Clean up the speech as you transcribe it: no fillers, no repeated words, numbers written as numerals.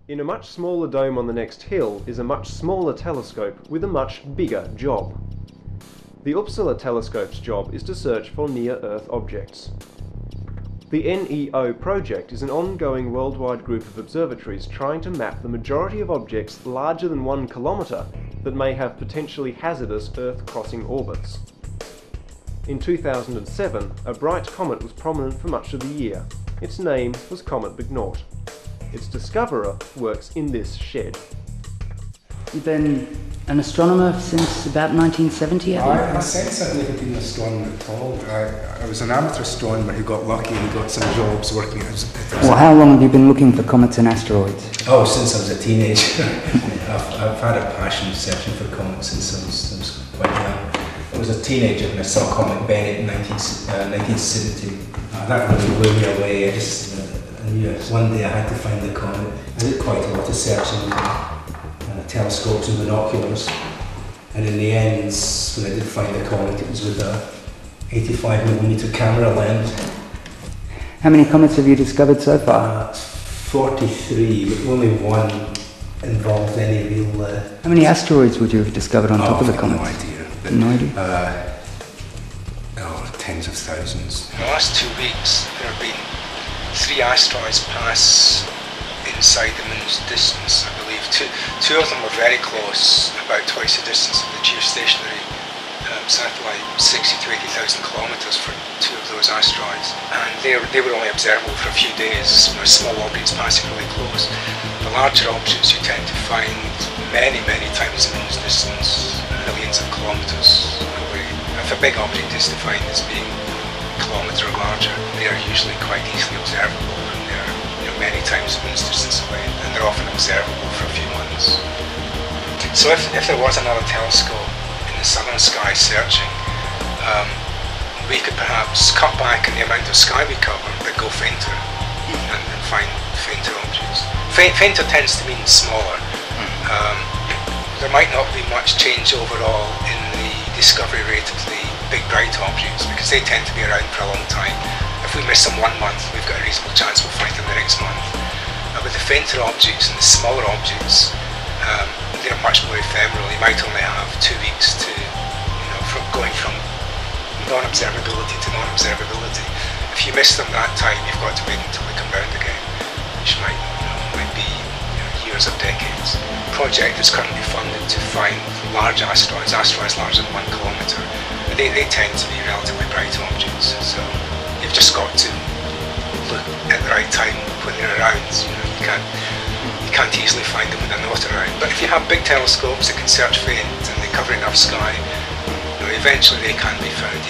In a much smaller dome on the next hill is a much smaller telescope with a much bigger job. The Uppsala telescope's job is to search for near-Earth objects. The NEO project is an ongoing worldwide group of observatories trying to map the majority of objects larger than 1 kilometre that may have potentially hazardous Earth-crossing orbits. In 2007, a bright comet was prominent for much of the year. Its name was Comet Begnaut. Its discoverer works in this shed. You've been an astronomer since about 1970, have you? In a sense, I've never been an astronomer at all. I was an amateur astronomer who got lucky and got some jobs working as Well, how long have you been looking for comets and asteroids? Oh, since I was a teenager. I've had a passion searching for comets since I was quite young. I was a teenager when I saw Comet Bennett in 1970. That really blew me away. I knew one day I had to find the comet. I did quite a lot of searching with telescopes and binoculars. And in the end, when I did find the comet, it was with a 85mm camera lens. How many comets have you discovered so far? 43, but only one involved any real... How many asteroids would you have discovered on top of the comet? No idea. But, no idea? Tens of thousands. In the last 2 weeks, there have been 3 asteroids pass inside the Moon's distance, I believe. Two of them were very close, about twice the distance of the geostationary satellite, 60 to 80,000 kilometres for 2 of those asteroids. And they were only observable for a few days, small objects passing really close. The larger objects you tend to find many times the Moon's distance, millions of kilometres away. If a big object is defined as being a kilometre or larger, they are usually quite easily observable, and they're many times the Moon's distance away, and they're often observable for a few months. So if there was another telescope in the southern sky searching, we could perhaps cut back on the amount of sky we cover, but go fainter, and find fainter objects. Fainter tends to mean smaller. There might not be much change overall in the discovery rate of the big bright objects, because they tend to be around for a long time. If we miss them 1 month, we've got a reasonable chance we'll find them the next month. With the fainter objects and the smaller objects, they're much more ephemeral. You might only have 2 weeks to, from going from non-observability to non-observability. If you miss them that time, you've got to wait until they come round again, which might be years or decades. The project is currently funded to find large asteroids larger than 1 kilometre. They tend to be relatively bright objects, so you've just got to look at the right time when they're around. You can't easily find them when they're not around. But if you have big telescopes that can search faint and they cover enough sky, eventually they can be found